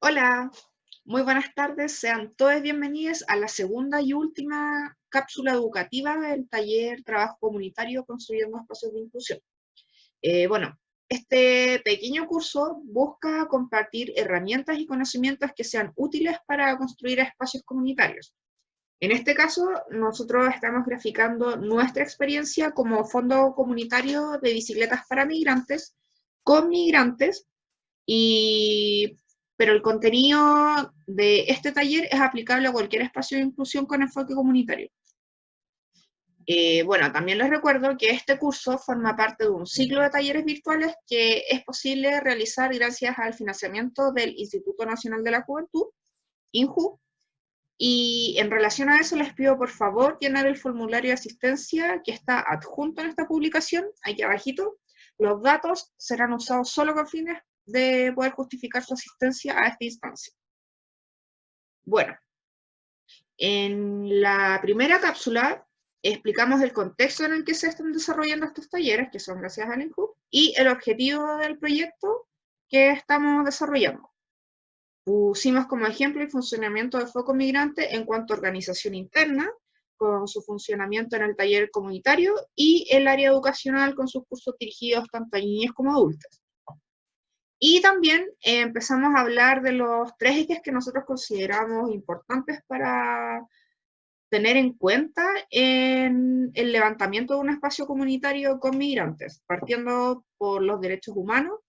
Hola, muy buenas tardes, sean todos bienvenidos a la segunda y última cápsula educativa del taller Trabajo Comunitario Construyendo Espacios de Inclusión. Bueno, este pequeño curso busca compartir herramientas y conocimientos que sean útiles para construir espacios comunitarios. En este caso, nosotros estamos graficando nuestra experiencia como Fondo Comunitario de Bicicletas para Migrantes, con migrantes, y, pero el contenido de este taller es aplicable a cualquier espacio de inclusión con enfoque comunitario. Bueno, también les recuerdo que este curso forma parte de un ciclo de talleres virtuales que es posible realizar gracias al financiamiento del Instituto Nacional de la Juventud, INJU, y en relación a eso les pido por favor llenar el formulario de asistencia que está adjunto en esta publicación, aquí abajito. Los datos serán usados solo con fines de poder justificar su asistencia a esta instancia. Bueno, en la primera cápsula explicamos el contexto en el que se están desarrollando estos talleres, que son gracias al INJU, y el objetivo del proyecto que estamos desarrollando. Pusimos como ejemplo el funcionamiento del Foco Migrante en cuanto a organización interna, con su funcionamiento en el taller comunitario, y el área educacional con sus cursos dirigidos tanto a niños como a adultos. Y también empezamos a hablar de los tres ejes que nosotros consideramos importantes para tener en cuenta en el levantamiento de un espacio comunitario con migrantes, partiendo por los derechos humanos,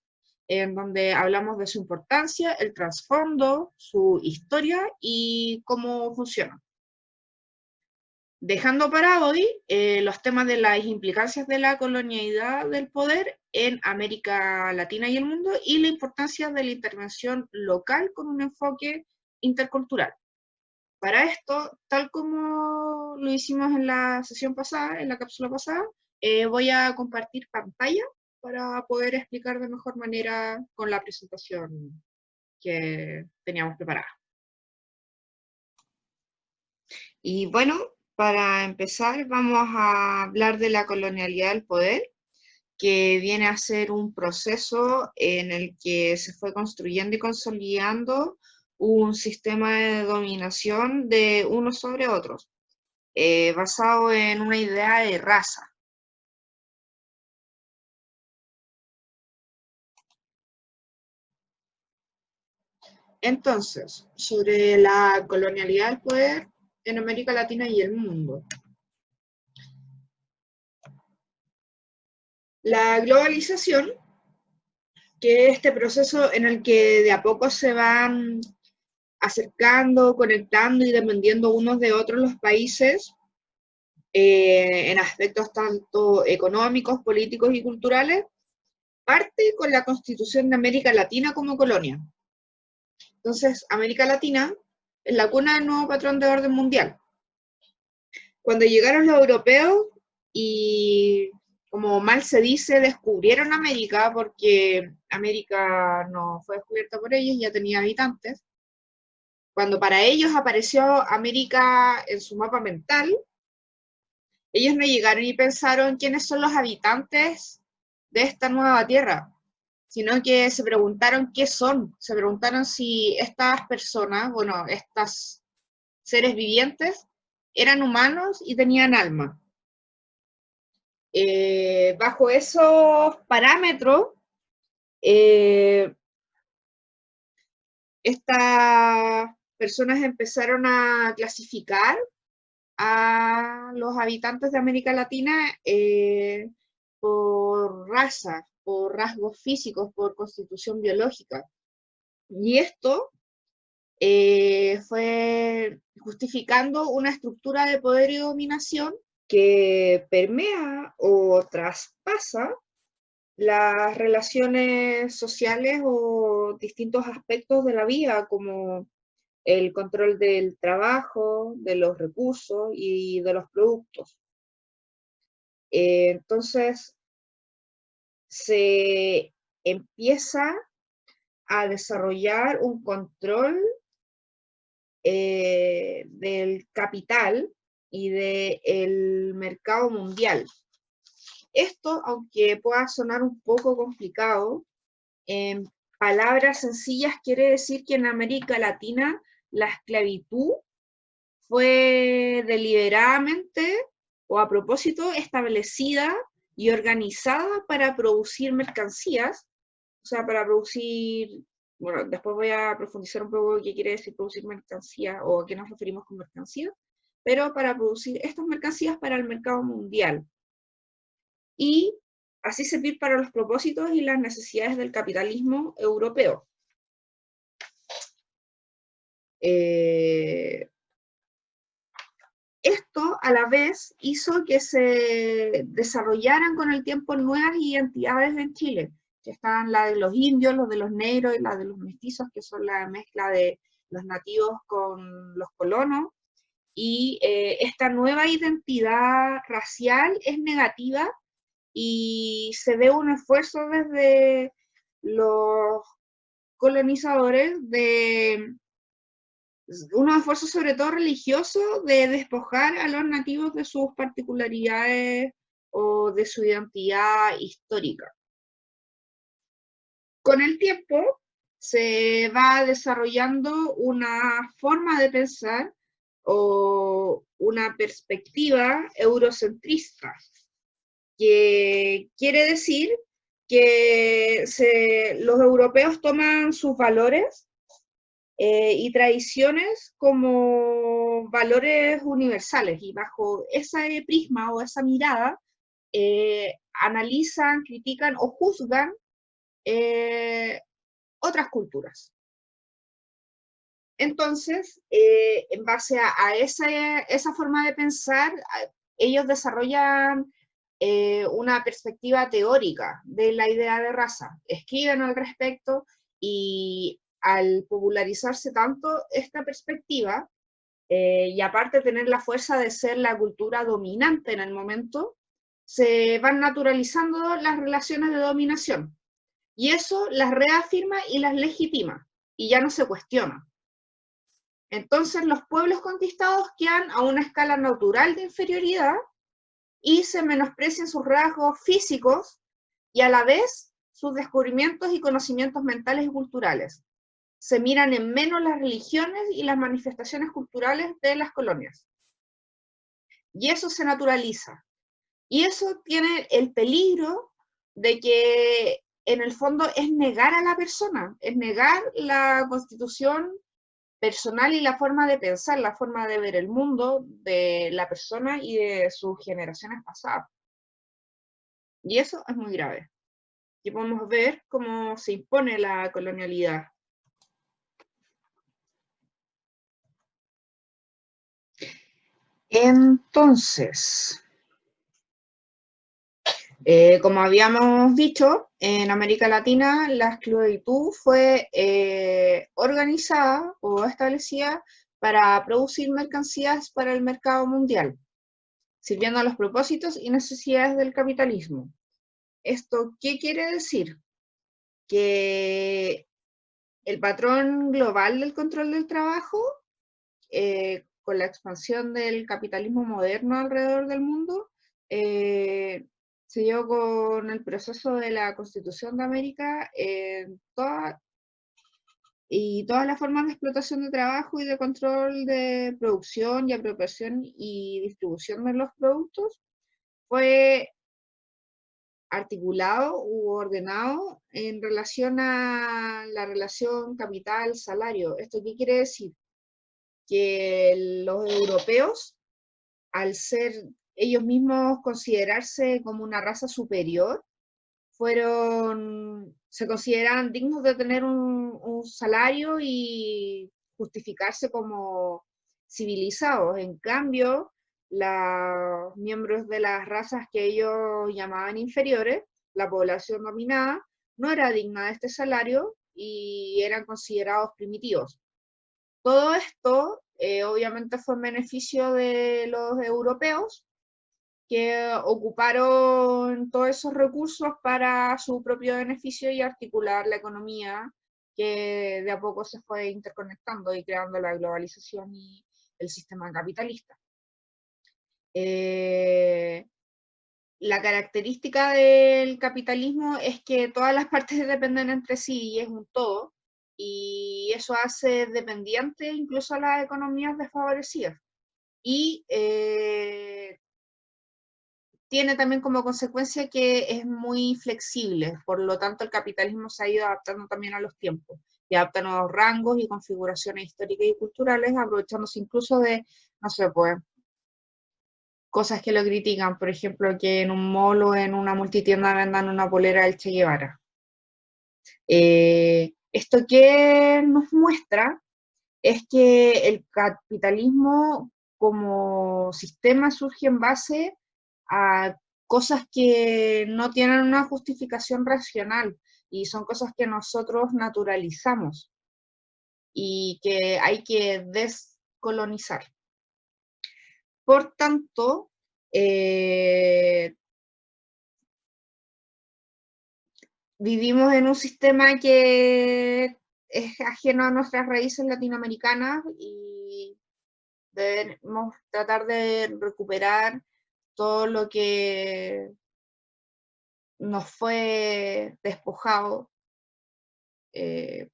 en donde hablamos de su importancia, el trasfondo, su historia y cómo funciona. Dejando para hoy los temas de las implicancias de la colonialidad del poder en América Latina y el mundo y la importancia de la intervención local con un enfoque intercultural. Para esto, tal como lo hicimos en la sesión pasada, en la cápsula pasada, voy a compartir pantalla para poder explicar de mejor manera con la presentación que teníamos preparada. Y bueno, para empezar vamos a hablar de la colonialidad del poder, que viene a ser un proceso en el que se fue construyendo y consolidando un sistema de dominación de unos sobre otros, basado en una idea de raza. Entonces, sobre la colonialidad del poder en América Latina y el mundo. La globalización, que es este proceso en el que de a poco se van acercando, conectando y dependiendo unos de otros los países, en aspectos tanto económicos, políticos y culturales, parte con la constitución de América Latina como colonia. Entonces, América Latina es la cuna del nuevo patrón de orden mundial. Cuando llegaron los europeos y, como mal se dice, descubrieron América, porque América no fue descubierta por ellos, ya tenía habitantes. Cuando para ellos apareció América en su mapa mental, ellos no llegaron y pensaron quiénes son los habitantes de esta nueva tierra, sino que se preguntaron qué son, se preguntaron si estas personas, bueno, estos seres vivientes, eran humanos y tenían alma. Bajo esos parámetros, estas personas empezaron a clasificar a los habitantes de América Latina por raza, por rasgos físicos, por constitución biológica. Y esto fue justificando una estructura de poder y dominación que permea o traspasa las relaciones sociales o distintos aspectos de la vida, como el control del trabajo, de los recursos y de los productos. Entonces, se empieza a desarrollar un control del capital y del mercado mundial. Esto, aunque pueda sonar un poco complicado, palabras sencillas quiere decir que en América Latina la esclavitud fue deliberadamente o a propósito establecida y organizada para producir mercancías, o sea, para producir, bueno, después voy a profundizar un poco qué quiere decir producir mercancía o a qué nos referimos con mercancía, pero para producir estas mercancías para el mercado mundial. Y así servir para los propósitos y las necesidades del capitalismo europeo. Esto a la vez hizo que se desarrollaran con el tiempo nuevas identidades en Chile, que están la de los indios, los de los negros y la de los mestizos, que son la mezcla de los nativos con los colonos. Y esta nueva identidad racial es negativa y se ve un esfuerzo desde los colonizadores de unos esfuerzos sobre todo religiosos de despojar a los nativos de sus particularidades o de su identidad histórica. Con el tiempo se va desarrollando una forma de pensar o una perspectiva eurocentrista, que quiere decir que los europeos toman sus valores y tradiciones como valores universales, y bajo ese prisma o esa mirada analizan, critican o juzgan otras culturas. Entonces, en base a esa forma de pensar, ellos desarrollan una perspectiva teórica de la idea de raza, escriben al respecto y al popularizarse tanto esta perspectiva, y aparte tener la fuerza de ser la cultura dominante en el momento, se van naturalizando las relaciones de dominación. Y eso las reafirma y las legitima, y ya no se cuestiona. Entonces los pueblos conquistados quedan a una escala natural de inferioridad y se menosprecian sus rasgos físicos y a la vez sus descubrimientos y conocimientos mentales y culturales. Se miran en menos las religiones y las manifestaciones culturales de las colonias. Y eso se naturaliza. Y eso tiene el peligro de que en el fondo es negar a la persona, es negar la constitución personal y la forma de pensar, la forma de ver el mundo de la persona y de sus generaciones pasadas. Y eso es muy grave. Aquí podemos ver cómo se impone la colonialidad. Entonces, como habíamos dicho, en América Latina la esclavitud fue organizada o establecida para producir mercancías para el mercado mundial, sirviendo a los propósitos y necesidades del capitalismo. ¿Esto qué quiere decir? Que el patrón global del control del trabajo, con la expansión del capitalismo moderno alrededor del mundo, se dio con el proceso de la Constitución de América, y todas las formas de explotación de trabajo y de control de producción y apropiación y distribución de los productos fue articulado u ordenado en relación a la relación capital-salario. ¿Esto qué quiere decir? Que los europeos, al ser ellos mismos considerarse como una raza superior, se consideraban dignos de tener un salario y justificarse como civilizados. En cambio, los miembros de las razas que ellos llamaban inferiores, la población dominada, no era digna de este salario y eran considerados primitivos. Todo esto obviamente fue en beneficio de los europeos, que ocuparon todos esos recursos para su propio beneficio y articular la economía, que de a poco se fue interconectando y creando la globalización y el sistema capitalista. la característica del capitalismo es que todas las partes dependen entre sí y es un todo, y eso hace dependiente incluso a las economías desfavorecidas. Y tiene también como consecuencia que es muy flexible, por lo tanto el capitalismo se ha ido adaptando también a los tiempos, y adapta nuevos rangos y configuraciones históricas y culturales, aprovechándose incluso de, no sé, pues, cosas que lo critican, por ejemplo, que en un mall o en una multitienda vendan una polera del Che Guevara. Esto que nos muestra es que el capitalismo como sistema surge en base a cosas que no tienen una justificación racional y son cosas que nosotros naturalizamos y que hay que descolonizar. Por tanto, vivimos en un sistema que es ajeno a nuestras raíces latinoamericanas y debemos tratar de recuperar todo lo que nos fue despojado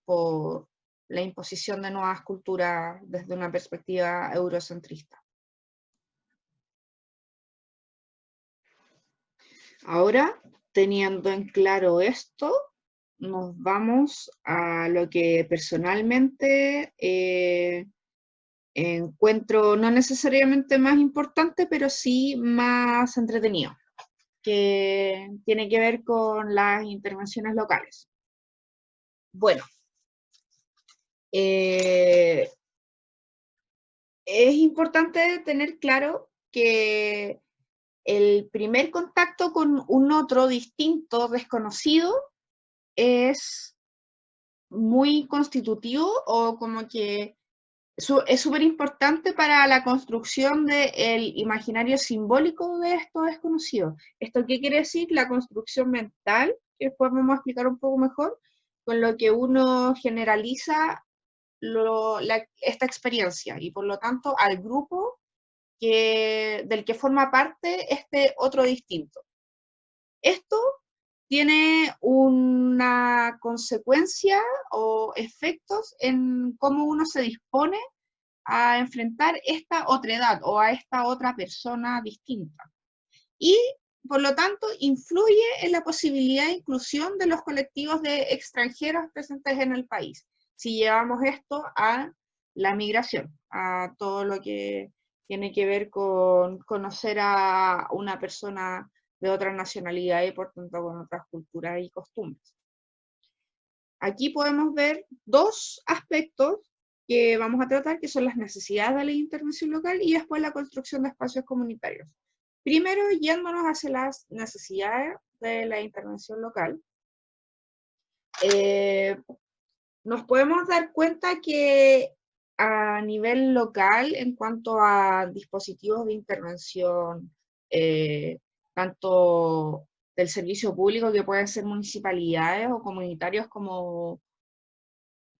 por la imposición de nuevas culturas desde una perspectiva eurocentrista. Ahora, teniendo en claro esto, nos vamos a lo que personalmente encuentro no necesariamente más importante, pero sí más entretenido, que tiene que ver con las intervenciones locales. Bueno, es importante tener claro que el primer contacto con un otro distinto, desconocido, es muy constitutivo o como que es súper importante para la construcción del imaginario simbólico de esto desconocido. ¿Esto qué quiere decir? La construcción mental, que después vamos a explicar un poco mejor, con lo que uno generaliza esta experiencia y por lo tanto al grupo del que forma parte este otro distinto. Esto tiene una consecuencia o efectos en cómo uno se dispone a enfrentar esta otredad o a esta otra persona distinta. Y, por lo tanto, influye en la posibilidad de inclusión de los colectivos de extranjeros presentes en el país, si llevamos esto a la migración, a todo lo que tiene que ver con conocer a una persona de otra nacionalidad y, por tanto, con otras culturas y costumbres. Aquí podemos ver dos aspectos que vamos a tratar, que son las necesidades de la intervención local y después la construcción de espacios comunitarios. Primero, yéndonos hacia las necesidades de la intervención local, nos podemos dar cuenta que a nivel local, en cuanto a dispositivos de intervención, tanto del servicio público, que pueden ser municipalidades o comunitarios como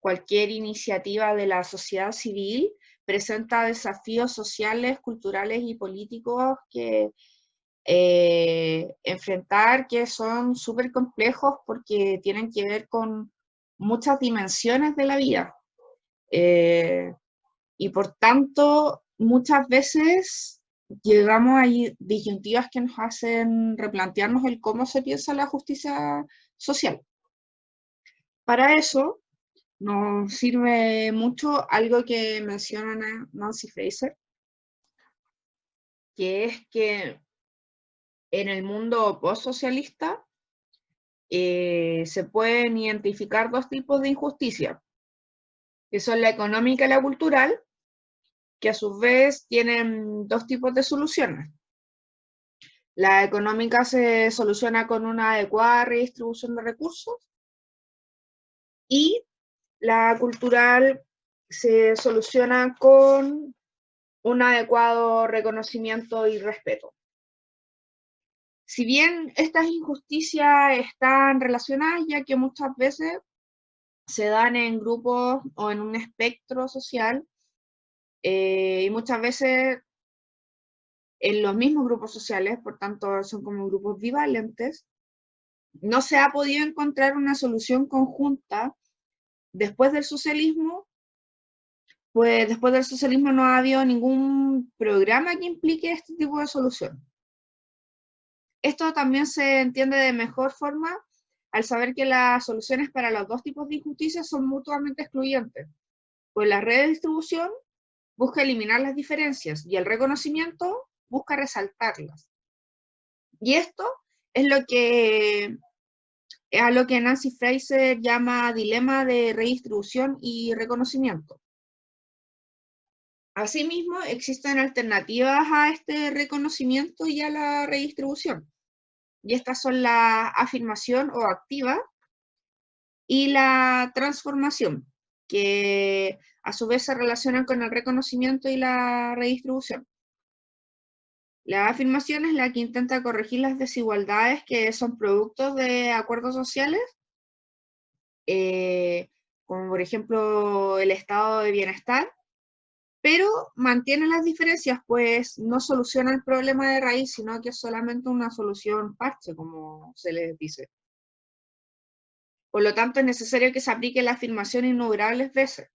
cualquier iniciativa de la sociedad civil, presenta desafíos sociales, culturales y políticos que enfrentar, que son súper complejos porque tienen que ver con muchas dimensiones de la vida. Y por tanto, muchas veces llegamos a disyuntivas que nos hacen replantearnos el cómo se piensa la justicia social. Para eso, nos sirve mucho algo que menciona Nancy Fraser, que es que en el mundo post-socialista se pueden identificar dos tipos de injusticia, que son la económica y la cultural, que a su vez tienen dos tipos de soluciones. La económica se soluciona con una adecuada redistribución de recursos y la cultural se soluciona con un adecuado reconocimiento y respeto. Si bien estas injusticias están relacionadas, ya que muchas veces se dan en grupos o en un espectro social, y muchas veces en los mismos grupos sociales, por tanto son como grupos bivalentes, no se ha podido encontrar una solución conjunta después del socialismo. Pues después del socialismo no ha habido ningún programa que implique este tipo de solución. Esto también se entiende de mejor forma al saber que las soluciones para los dos tipos de injusticias son mutuamente excluyentes, pues la redistribución busca eliminar las diferencias y el reconocimiento busca resaltarlas. Y esto es a lo que Nancy Fraser llama dilema de redistribución y reconocimiento. Asimismo, existen alternativas a este reconocimiento y a la redistribución. Y estas son la afirmación o activa y la transformación, que a su vez se relacionan con el reconocimiento y la redistribución. La afirmación es la que intenta corregir las desigualdades que son productos de acuerdos sociales, como por ejemplo el estado de bienestar, pero mantiene las diferencias, pues no soluciona el problema de raíz, sino que es solamente una solución parche, como se les dice. Por lo tanto, es necesario que se aplique la afirmación innumerables veces.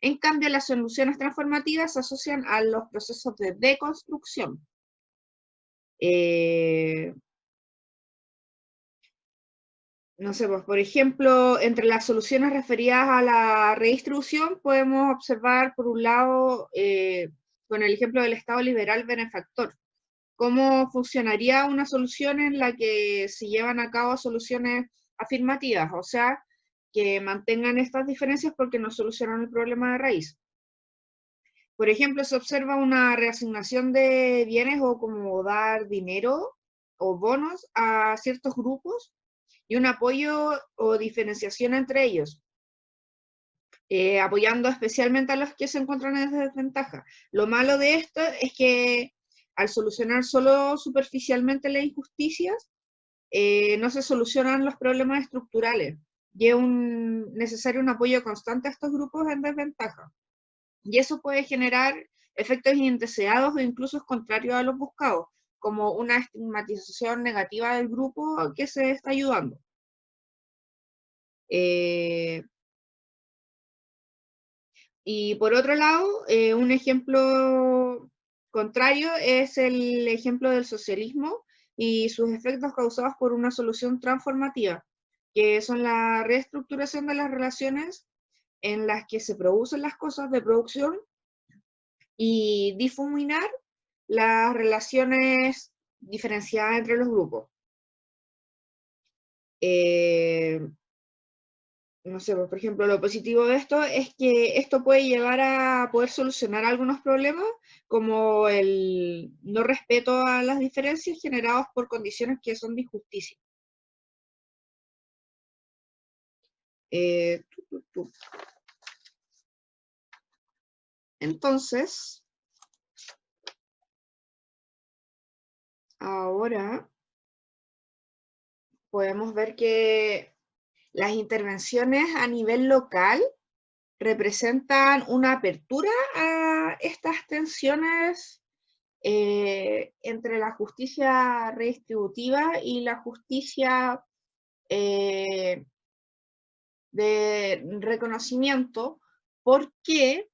En cambio, las soluciones transformativas se asocian a los procesos de deconstrucción. No sé, pues, por ejemplo, entre las soluciones referidas a la redistribución podemos observar, por un lado, con el ejemplo del Estado liberal benefactor, cómo funcionaría una solución en la que se llevan a cabo soluciones afirmativas, o sea, que mantengan estas diferencias porque no solucionan el problema de raíz. Por ejemplo, se observa una reasignación de bienes o como dar dinero o bonos a ciertos grupos y un apoyo o diferenciación entre ellos, apoyando especialmente a los que se encuentran en desventaja. Lo malo de esto es que al solucionar solo superficialmente las injusticias, no se solucionan los problemas estructurales y es necesario un apoyo constante a estos grupos en desventaja. Y eso puede generar efectos indeseados o incluso contrarios a los buscados, como una estigmatización negativa del grupo que se está ayudando. Y por otro lado, un ejemplo contrario es el ejemplo del socialismo y sus efectos causados por una solución transformativa, que son la reestructuración de las relaciones en las que se producen las cosas de producción y difuminar las relaciones diferenciadas entre los grupos. No sé, por ejemplo, lo positivo de esto es que esto puede llevar a poder solucionar algunos problemas, como el no respeto a las diferencias generadas por condiciones que son de injusticia. Entonces, ahora podemos ver que las intervenciones a nivel local representan una apertura a estas tensiones entre la justicia redistributiva y la justicia de reconocimiento, porque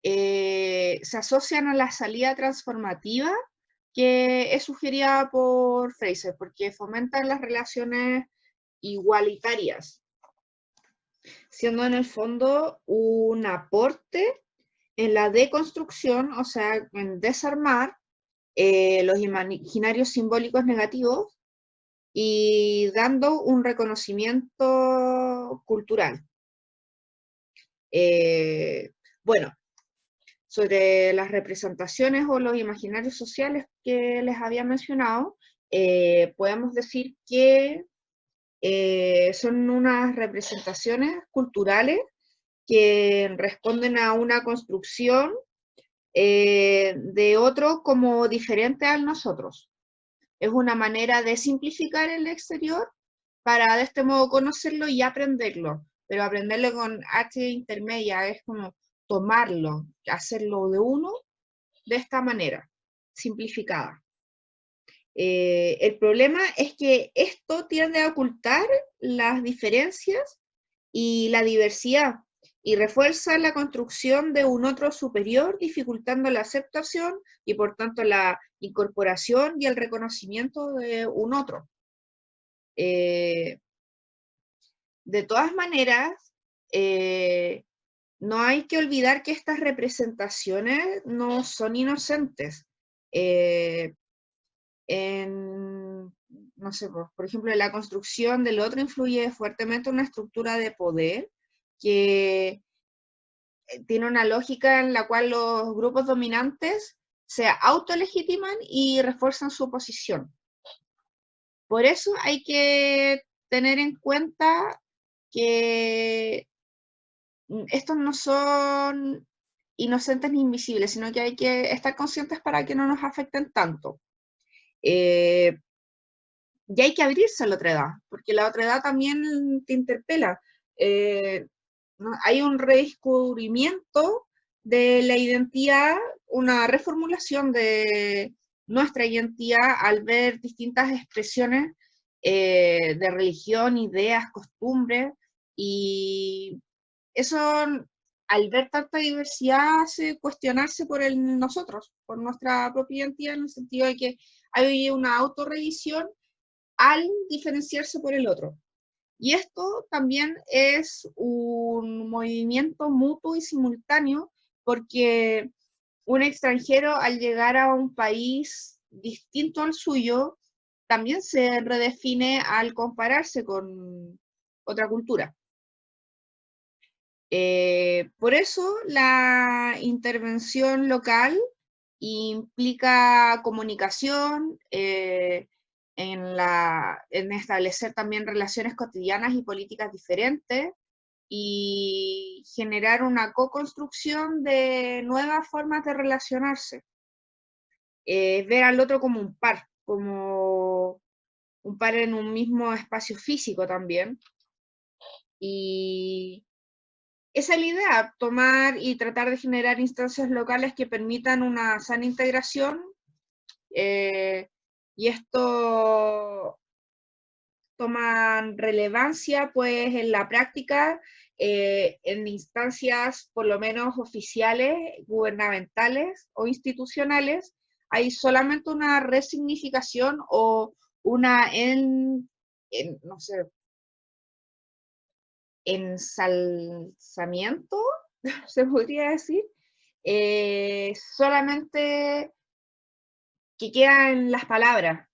se asocian a la salida transformativa que es sugerida por Fraser, porque fomentan las relaciones igualitarias, siendo en el fondo un aporte en la deconstrucción, o sea, en desarmar los imaginarios simbólicos negativos y dando un reconocimiento cultural. Bueno, sobre las representaciones o los imaginarios sociales que les había mencionado, podemos decir que son unas representaciones culturales que responden a una construcción de otro como diferente a nosotros. Es una manera de simplificar el exterior para de este modo conocerlo y aprenderlo, pero aprenderlo con H intermedia es como tomarlo, hacerlo de uno de esta manera, simplificada. El problema es que esto tiende a ocultar las diferencias y la diversidad, y refuerza la construcción de un otro superior, dificultando la aceptación y por tanto la incorporación y el reconocimiento de un otro. De todas maneras, no hay que olvidar que estas representaciones no son inocentes. No sé, por ejemplo, la construcción del otro influye fuertemente en una estructura de poder que tiene una lógica en la cual los grupos dominantes se autolegitiman y refuerzan su posición. Por eso hay que tener en cuenta que estos no son inocentes ni invisibles, sino que hay que estar conscientes para que no nos afecten tanto. Y hay que abrirse a la otra edad, porque la otra edad también te interpela. ¿No? Hay un redescubrimiento de la identidad, una reformulación de nuestra identidad al ver distintas expresiones de religión, ideas, costumbres, y eso, al ver tanta diversidad, hace cuestionarse por nosotros, por nuestra propia identidad, en el sentido de que hay una autorrevisión al diferenciarse por el otro. Y esto también es un movimiento mutuo y simultáneo, porque un extranjero al llegar a un país distinto al suyo, también se redefine al compararse con otra cultura. Por eso la intervención local implica comunicación, en establecer también relaciones cotidianas y políticas diferentes y generar una co-construcción de nuevas formas de relacionarse. Ver al otro como un par en un mismo espacio físico también. Y esa es la idea, tomar y tratar de generar instancias locales que permitan una sana integración, y esto toma relevancia pues en la práctica, en instancias por lo menos oficiales, gubernamentales o institucionales, hay solamente una resignificación o una no sé, ensalzamiento, se podría decir, solamente que queda en las palabras,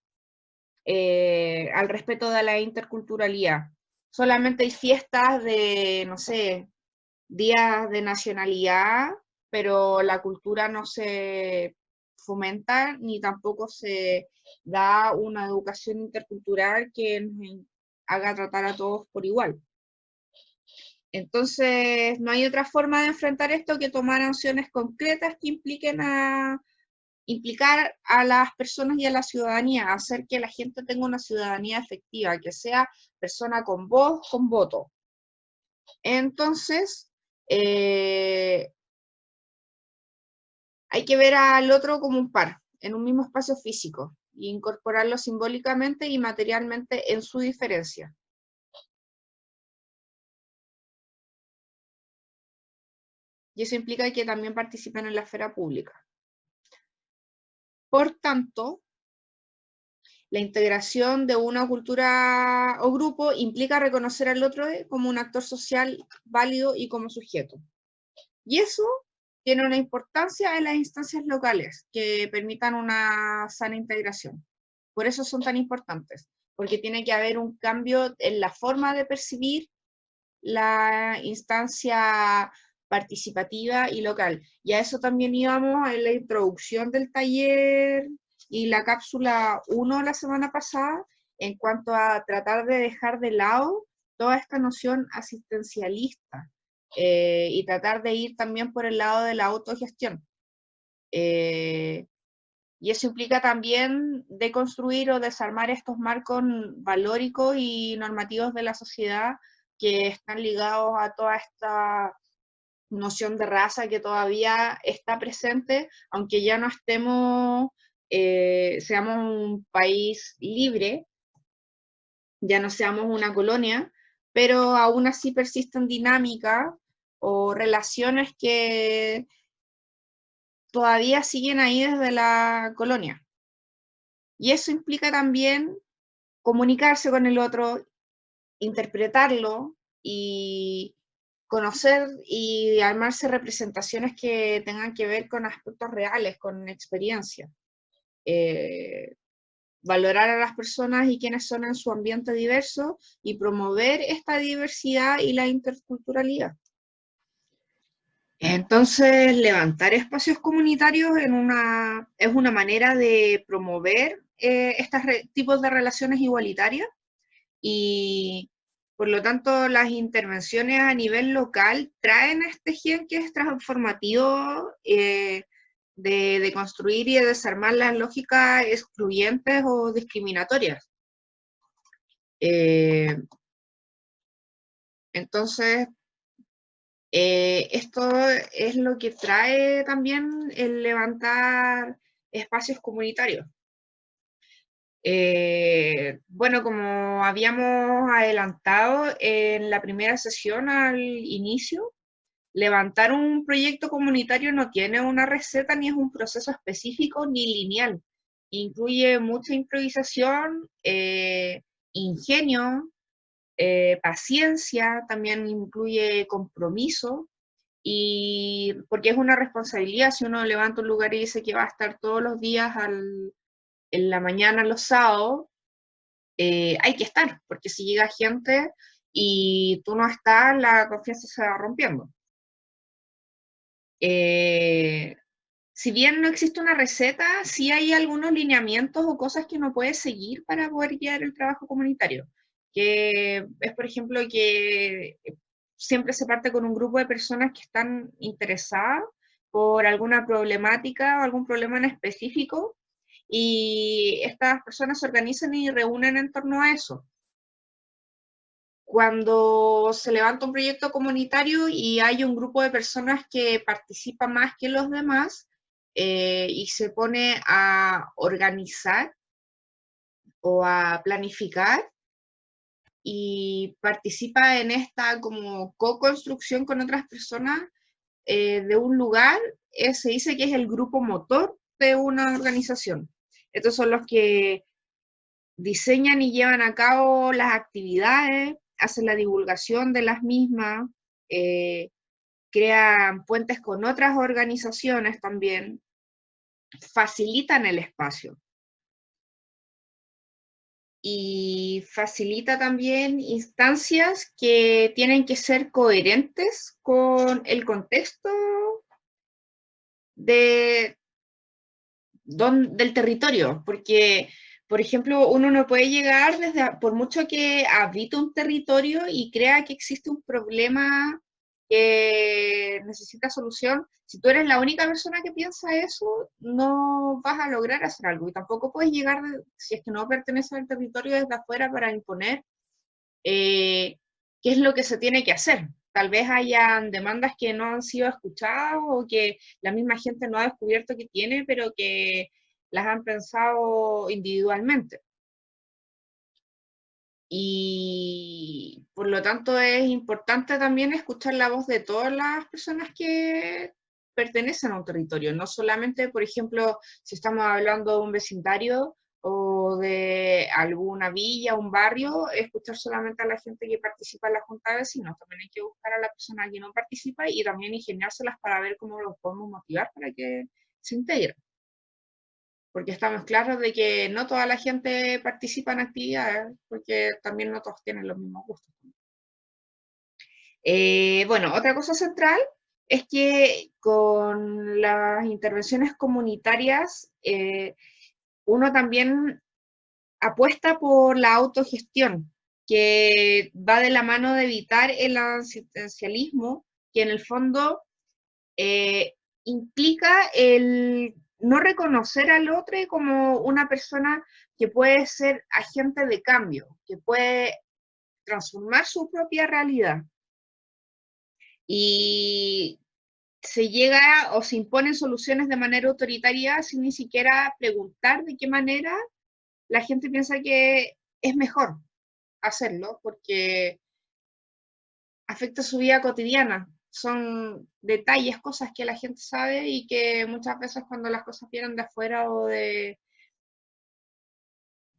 al respeto de la interculturalidad. Solamente hay fiestas de, no sé, días de nacionalidad, pero la cultura no se fomenta ni tampoco se da una educación intercultural que nos haga tratar a todos por igual. Entonces, no hay otra forma de enfrentar esto que tomar acciones concretas que implicar a las personas y a la ciudadanía, hacer que la gente tenga una ciudadanía efectiva, que sea persona con voz, con voto. Entonces, hay que ver al otro como un par, en un mismo espacio físico, e incorporarlo simbólicamente y materialmente en su diferencia. Y eso implica que también participen en la esfera pública. Por tanto, la integración de una cultura o grupo implica reconocer al otro como un actor social válido y como sujeto. Y eso tiene una importancia en las instancias locales que permitan una sana integración. Por eso son tan importantes, porque tiene que haber un cambio en la forma de percibir la instancia participativa y local. Y a eso también íbamos en la introducción del taller y la cápsula 1 la semana pasada, en cuanto a tratar de dejar de lado toda esta noción asistencialista, y tratar de ir también por el lado de la autogestión. Y eso implica también deconstruir o desarmar estos marcos valóricos y normativos de la sociedad que están ligados a toda esta noción de raza que todavía está presente, aunque ya no estemos seamos un país libre, ya no seamos una colonia, pero aún así persisten dinámicas o relaciones que todavía siguen ahí desde la colonia. Y eso implica también comunicarse con el otro, interpretarlo y conocer y armarse representaciones que tengan que ver con aspectos reales, con experiencia. Valorar a las personas y quienes son en su ambiente diverso y promover esta diversidad y la interculturalidad. Entonces, levantar espacios comunitarios es una manera de promover estos tipos de relaciones igualitarias y, por lo tanto, las intervenciones a nivel local traen este gen que es transformativo de construir y de desarmar las lógicas excluyentes o discriminatorias. Entonces, esto es lo que trae también el levantar espacios comunitarios. Bueno, como habíamos adelantado en la primera sesión al inicio, levantar un proyecto comunitario no tiene una receta ni es un proceso específico ni lineal. Incluye mucha improvisación, ingenio, paciencia, también incluye compromiso, y porque es una responsabilidad si uno levanta un lugar y dice que va a estar todos los días en la mañana, los sábados, hay que estar, porque si llega gente y tú no estás, la confianza se va rompiendo. Si bien no existe una receta, sí hay algunos lineamientos o cosas que uno puede seguir para poder guiar el trabajo comunitario, que es, por ejemplo, que siempre se parte con un grupo de personas que están interesadas por alguna problemática o algún problema en específico, y estas personas se organizan y reúnen en torno a eso. Cuando se levanta un proyecto comunitario y hay un grupo de personas que participa más que los demás y se pone a organizar o a planificar y participa en esta como co-construcción con otras personas de un lugar, se dice que es el grupo motor de una organización. Estos son los que diseñan y llevan a cabo las actividades, hacen la divulgación de las mismas, eh, crean puentes con otras organizaciones también, facilitan el espacio. Y facilita también instancias que tienen que ser coherentes con el contexto de, del territorio, porque, por ejemplo, uno no puede llegar desde, por mucho que habite un territorio y crea que existe un problema que necesita solución, si tú eres la única persona que piensa eso, no vas a lograr hacer algo. Y tampoco puedes llegar, si es que no perteneces al territorio, desde afuera para imponer qué es lo que se tiene que hacer. Tal vez hayan demandas que no han sido escuchadas o que la misma gente no ha descubierto que tiene, pero que las han pensado individualmente. Y por lo tanto es importante también escuchar la voz de todas las personas que pertenecen a un territorio, no solamente, por ejemplo, si estamos hablando de un vecindario o de alguna villa, un barrio, escuchar solamente a la gente que participa en la junta de vecinos, también hay que buscar a la persona que no participa y también ingeniárselas para ver cómo los podemos motivar para que se integren, porque estamos claros de que no toda la gente participa en actividades, porque también no todos tienen los mismos gustos. Bueno, otra cosa central es que con las intervenciones comunitarias uno también apuesta por la autogestión, que va de la mano de evitar el asistencialismo, que en el fondo implica el no reconocer al otro como una persona que puede ser agente de cambio, que puede transformar su propia realidad. Y se llega o se imponen soluciones de manera autoritaria sin ni siquiera preguntar de qué manera la gente piensa que es mejor hacerlo, porque afecta su vida cotidiana. Son detalles, cosas que la gente sabe y que muchas veces cuando las cosas vienen de afuera o de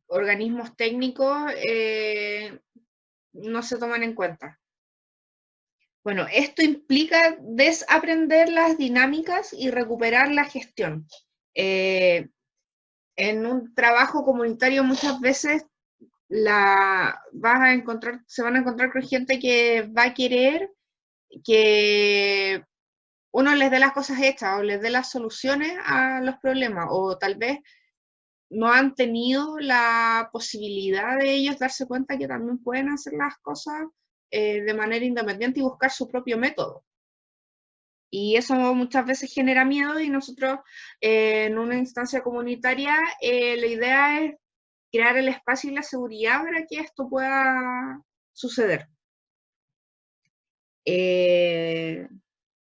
organismos técnicos no se toman en cuenta. Bueno, esto implica desaprender las dinámicas y recuperar la gestión. En un trabajo comunitario muchas veces se van a encontrar con gente que va a querer que uno les dé las cosas hechas o les dé las soluciones a los problemas, o tal vez no han tenido la posibilidad de ellos darse cuenta que también pueden hacer las cosas de manera independiente y buscar su propio método. Y eso muchas veces genera miedo y nosotros en una instancia comunitaria la idea es crear el espacio y la seguridad para que esto pueda suceder.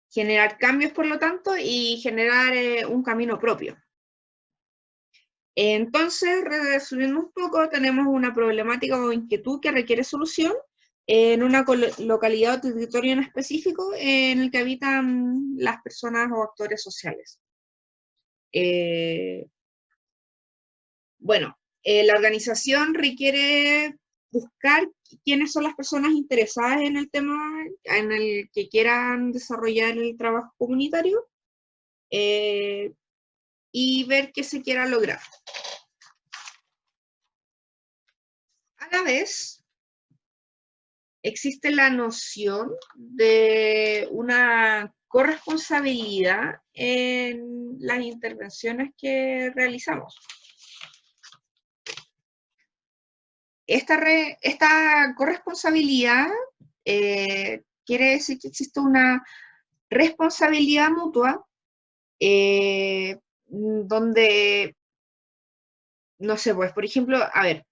Generar cambios, por lo tanto, y generar un camino propio. Entonces, resumiendo un poco, tenemos una problemática o inquietud que requiere solución en una localidad o territorio en específico en el que habitan las personas o actores sociales. Bueno, la organización requiere buscar quiénes son las personas interesadas en el tema en el que quieran desarrollar el trabajo comunitario y ver qué se quiera lograr. A la vez, existe la noción de una corresponsabilidad en las intervenciones que realizamos. Esta corresponsabilidad quiere decir que existe una responsabilidad mutua donde, no sé, pues, por ejemplo, a ver,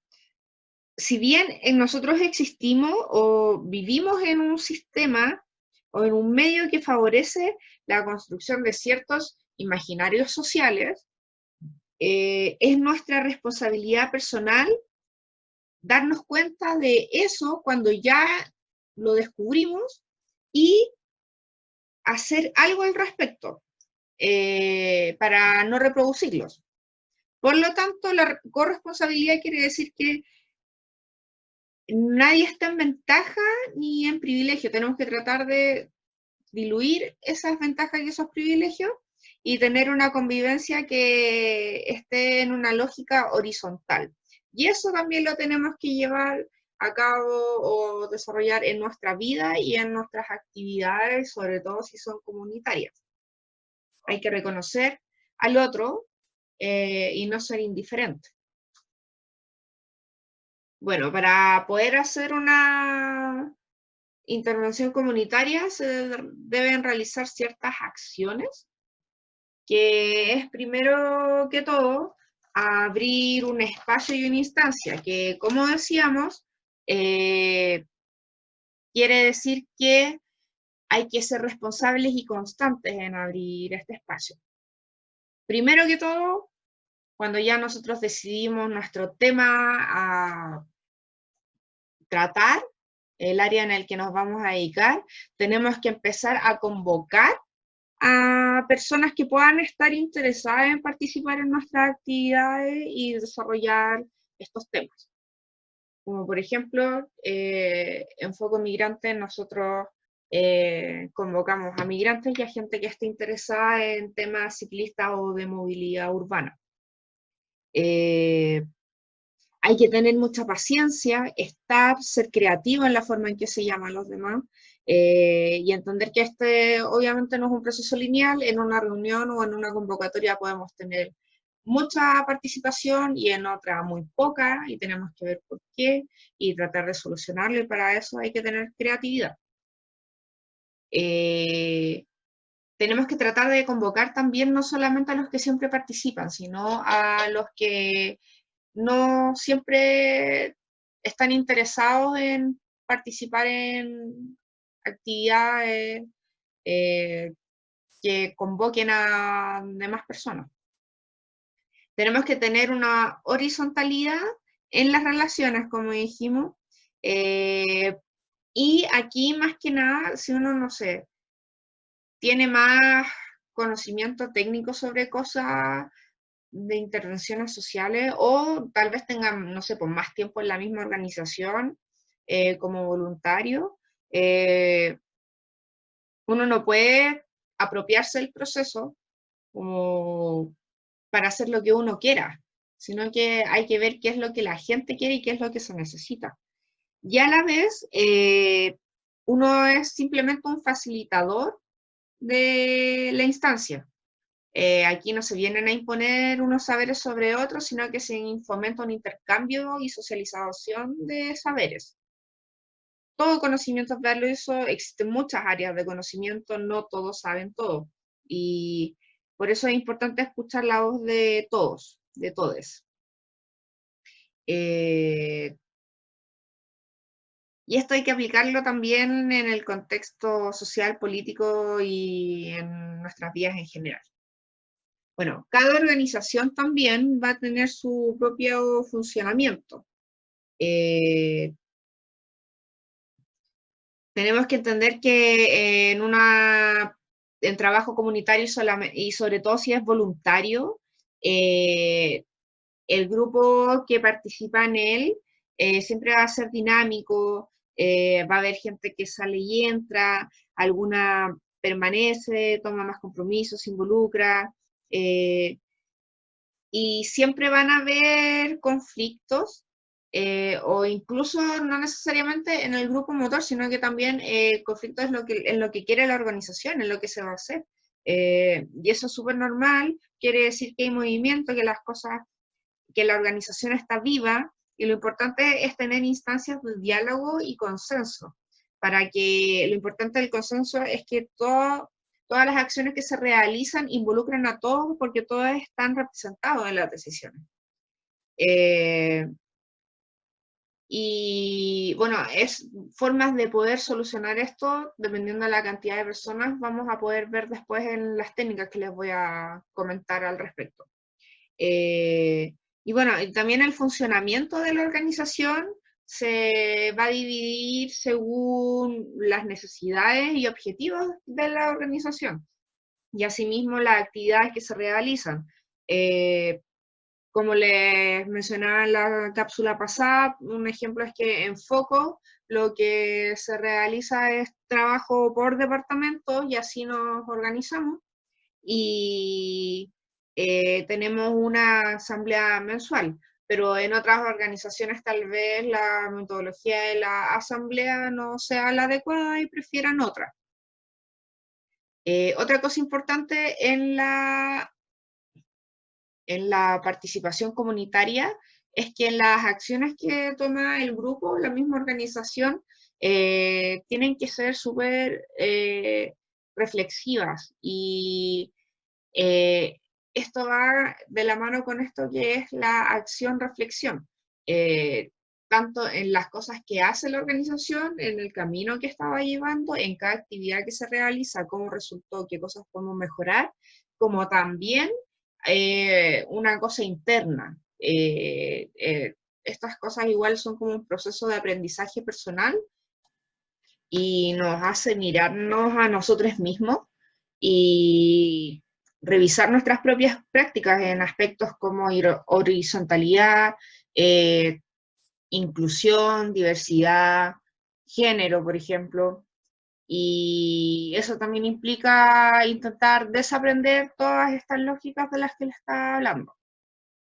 si bien nosotros existimos o vivimos en un sistema o en un medio que favorece la construcción de ciertos imaginarios sociales, es nuestra responsabilidad personal darnos cuenta de eso cuando ya lo descubrimos y hacer algo al respecto para no reproducirlos. Por lo tanto, la corresponsabilidad quiere decir que nadie está en ventaja ni en privilegio. Tenemos que tratar de diluir esas ventajas y esos privilegios y tener una convivencia que esté en una lógica horizontal. Y eso también lo tenemos que llevar a cabo o desarrollar en nuestra vida y en nuestras actividades, sobre todo si son comunitarias. Hay que reconocer al otro y no ser indiferente. Bueno, para poder hacer una intervención comunitaria se deben realizar ciertas acciones, que es primero que todo abrir un espacio y una instancia, que como decíamos, quiere decir que hay que ser responsables y constantes en abrir este espacio. Primero que todo, cuando ya nosotros decidimos nuestro tema a tratar, el área en el que nos vamos a dedicar, tenemos que empezar a convocar a personas que puedan estar interesadas en participar en nuestras actividades y desarrollar estos temas. Como por ejemplo, en Foco Migrante nosotros convocamos a migrantes y a gente que esté interesada en temas ciclistas o de movilidad urbana. Hay que tener mucha paciencia, ser creativo en la forma en que se llaman los demás y entender que este obviamente no es un proceso lineal. En una reunión o en una convocatoria podemos tener mucha participación y en otra muy poca y tenemos que ver por qué y tratar de solucionarlo, y para eso hay que tener creatividad. Tenemos que tratar de convocar también no solamente a los que siempre participan, sino a los que no siempre están interesados en participar en actividades que convoquen a demás personas. Tenemos que tener una horizontalidad en las relaciones, como dijimos, y aquí más que nada, si uno, no sé, tiene más conocimiento técnico sobre cosas de intervenciones sociales o tal vez tengan, no sé, pues más tiempo en la misma organización como voluntario, uno no puede apropiarse del proceso como para hacer lo que uno quiera, sino que hay que ver qué es lo que la gente quiere y qué es lo que se necesita. Y a la vez, uno es simplemente un facilitador de la instancia. Aquí no se vienen a imponer unos saberes sobre otros, sino que se fomenta un intercambio y socialización de saberes. Todo conocimiento es valioso, existen muchas áreas de conocimiento, no todos saben todo. Y por eso es importante escuchar la voz de todos, de todes. Y esto hay que aplicarlo también en el contexto social, político y en nuestras vidas en general. Bueno, cada organización también va a tener su propio funcionamiento. Tenemos que entender que en trabajo comunitario y sobre todo si es voluntario, el grupo que participa en él siempre va a ser dinámico, va a haber gente que sale y entra, alguna permanece, toma más compromisos, se involucra, y siempre van a haber conflictos, o incluso no necesariamente en el grupo motor, sino que también conflictos en lo que quiere la organización, en lo que se va a hacer. Y eso es súper normal, quiere decir que hay movimiento, que las cosas, que la organización está viva, y lo importante es tener instancias de diálogo y consenso, para que lo importante del consenso es que todas las acciones que se realizan involucran a todos porque todos están representados en las decisiones. Y bueno, es formas de poder solucionar esto, dependiendo de la cantidad de personas, vamos a poder ver después en las técnicas que les voy a comentar al respecto. Y bueno, y también el funcionamiento de la organización se va a dividir según las necesidades y objetivos de la organización y asimismo las actividades que se realizan. Como les mencionaba en la cápsula pasada, un ejemplo es que en Foco lo que se realiza es trabajo por departamento y así nos organizamos y tenemos una asamblea mensual, pero en otras organizaciones tal vez la metodología de la asamblea no sea la adecuada y prefieran otra. Otra cosa importante en la participación comunitaria es que las acciones que toma el grupo, la misma organización, tienen que ser súper reflexivas y esto va de la mano con esto que es la acción-reflexión, tanto en las cosas que hace la organización, en el camino que estaba llevando, en cada actividad que se realiza, cómo resultó, qué cosas podemos mejorar, como también una cosa interna. Estas cosas igual son como un proceso de aprendizaje personal y nos hace mirarnos a nosotros mismos y revisar nuestras propias prácticas en aspectos como horizontalidad, inclusión, diversidad, género, por ejemplo. Y eso también implica intentar desaprender todas estas lógicas de las que le estaba hablando.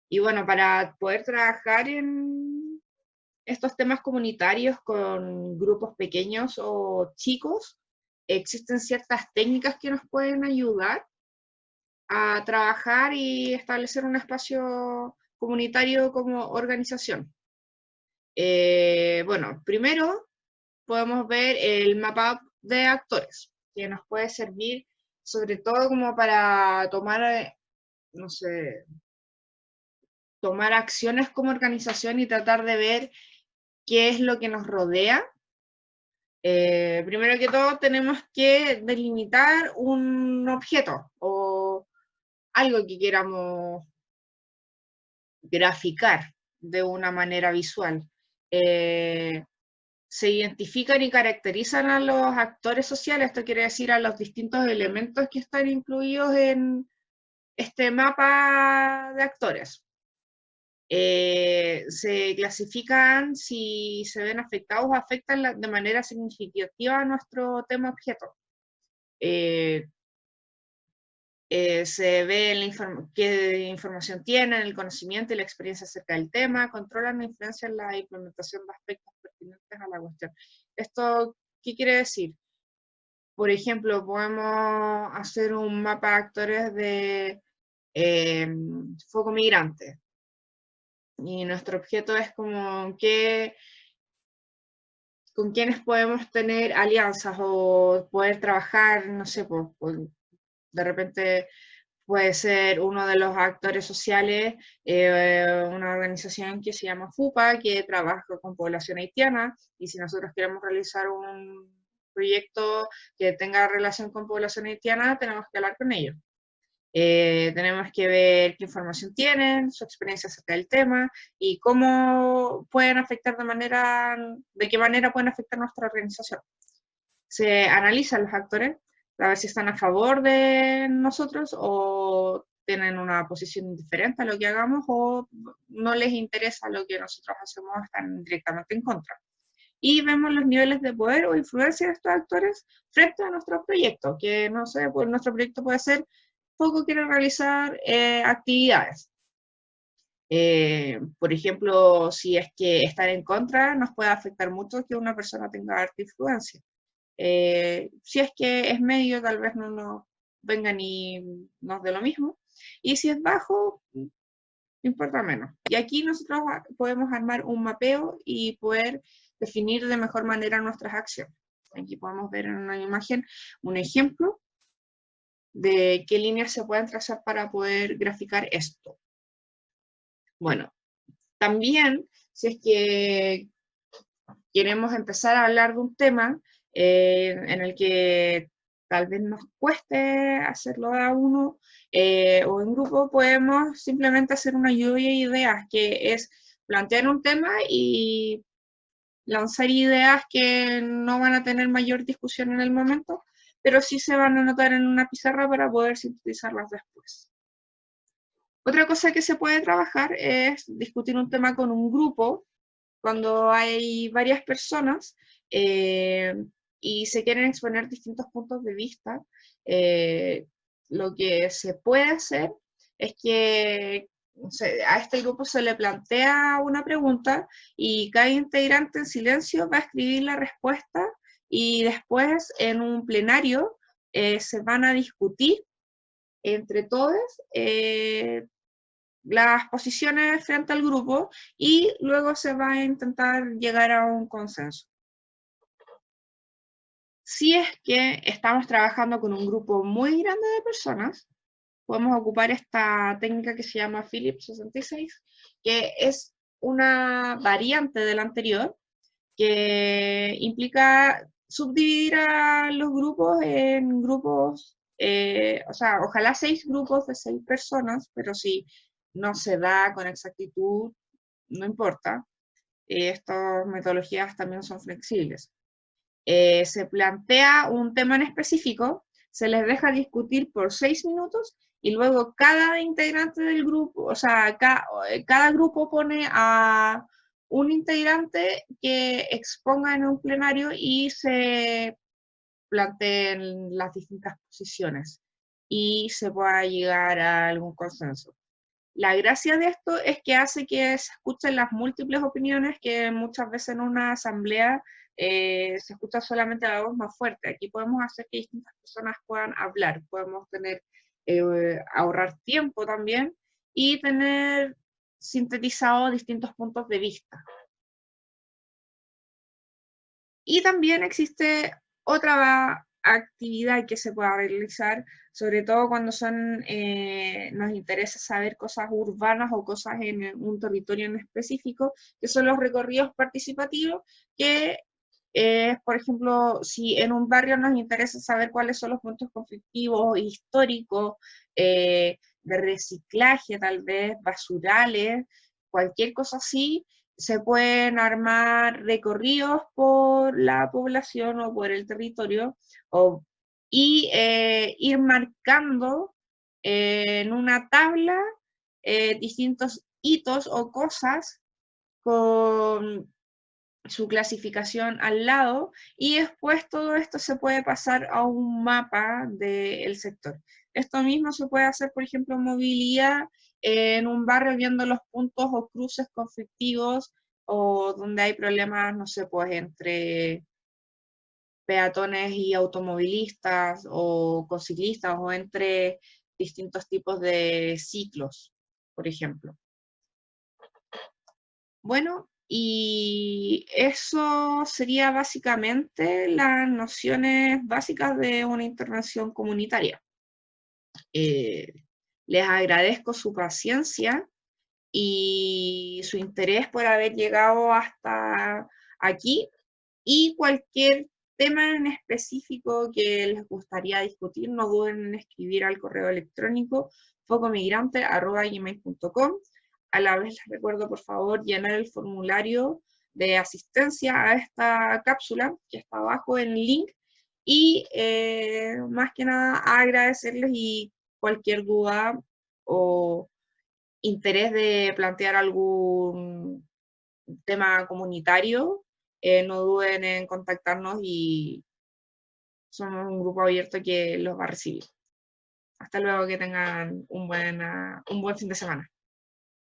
Y bueno, para poder trabajar en estos temas comunitarios con grupos pequeños o chicos, existen ciertas técnicas que nos pueden ayudar a trabajar y establecer un espacio comunitario como organización. Bueno, primero podemos ver el mapa de actores, que nos puede servir sobre todo como para tomar, no sé, tomar acciones como organización y tratar de ver qué es lo que nos rodea Primero que todo tenemos que delimitar un objeto o algo que queramos graficar de una manera visual. Se identifican y caracterizan a los actores sociales, esto quiere decir a los distintos elementos que están incluidos en este mapa de actores. Se clasifican si se ven afectados o afectan de manera significativa a nuestro tema objeto. Se ve qué información tienen, el conocimiento y la experiencia acerca del tema, controlan la influencia en la implementación de aspectos pertinentes a la cuestión. ¿Esto qué quiere decir? Por ejemplo, podemos hacer un mapa de actores de foco migrante. Y nuestro objeto es como con quiénes podemos tener alianzas o poder trabajar, no sé, pues de repente puede ser uno de los actores sociales, una organización que se llama FUPA, que trabaja con población haitiana, y si nosotros queremos realizar un proyecto que tenga relación con población haitiana, tenemos que hablar con ellos. Tenemos que ver qué información tienen, su experiencia acerca del tema y cómo pueden afectar de qué manera pueden afectar nuestra organización. Se analizan los actores a ver si están a favor de nosotros o tienen una posición indiferente a lo que hagamos o no les interesa lo que nosotros hacemos, están directamente en contra. Y vemos los niveles de poder o influencia de estos actores frente a nuestro proyecto, que no sé, pues nuestro proyecto puede ser poco quiere realizar actividades. Por ejemplo, si es que estar en contra nos puede afectar mucho que una persona tenga harta influencia. Si es que es medio, tal vez no nos venga ni nos dé lo mismo. Y si es bajo, importa menos. Y aquí nosotros podemos armar un mapeo y poder definir de mejor manera nuestras acciones. Aquí podemos ver en una imagen un ejemplo de qué líneas se pueden trazar para poder graficar esto. Bueno, también si es que queremos empezar a hablar de un tema en el que tal vez nos cueste hacerlo a uno o en grupo, podemos simplemente hacer una lluvia de ideas, que es plantear un tema y lanzar ideas que no van a tener mayor discusión en el momento, pero sí se van a anotar en una pizarra para poder sintetizarlas después. Otra cosa que se puede trabajar es discutir un tema con un grupo, cuando hay varias personas y se quieren exponer distintos puntos de vista. Lo que se puede hacer es que a este grupo se le plantea una pregunta y cada integrante en silencio va a escribir la respuesta y después en un plenario se van a discutir entre todos las posiciones frente al grupo y luego se va a intentar llegar a un consenso. Si es que estamos trabajando con un grupo muy grande de personas, podemos ocupar esta técnica que se llama Phillips 66, que es una variante de la anterior, que implica subdividir a los grupos en grupos, o sea, ojalá 6 grupos de 6 personas, pero si no se da con exactitud, no importa. Estas metodologías también son flexibles. Se plantea un tema en específico, se les deja discutir por 6 minutos y luego cada integrante del grupo, o sea, cada grupo pone a un integrante que exponga en un plenario y se planteen las distintas posiciones y se pueda llegar a algún consenso. La gracia de esto es que hace que se escuchen las múltiples opiniones que muchas veces en una asamblea se escucha solamente la voz más fuerte. Aquí podemos hacer que distintas personas puedan hablar, podemos tener, ahorrar tiempo también y tener sintetizado distintos puntos de vista. Y también existe otra actividad que se pueda realizar, sobre todo cuando nos interesa saber cosas urbanas o cosas en un territorio en específico, que son los recorridos participativos, que es, por ejemplo, si en un barrio nos interesa saber cuáles son los puntos conflictivos históricos, de reciclaje tal vez, basurales, cualquier cosa así, se pueden armar recorridos por la población o por el territorio y ir marcando en una tabla distintos hitos o cosas con su clasificación al lado y después todo esto se puede pasar a un mapa del sector. Esto mismo se puede hacer, por ejemplo, en movilidad en un barrio viendo los puntos o cruces conflictivos o donde hay problemas, no sé, pues entre peatones y automovilistas o con ciclistas o entre distintos tipos de ciclos, por ejemplo. Bueno, y eso sería básicamente las nociones básicas de una intervención comunitaria. Eh, Les agradezco su paciencia y su interés por haber llegado hasta aquí y cualquier tema en específico que les gustaría discutir, no duden en escribir al correo electrónico focomigrante@gmail.com. A la vez les recuerdo, por favor, llenar el formulario de asistencia a esta cápsula que está abajo en el link y más que nada agradecerles y cualquier duda o interés de plantear algún tema comunitario, no duden en contactarnos y somos un grupo abierto que los va a recibir. Hasta luego, que tengan un buen fin de semana.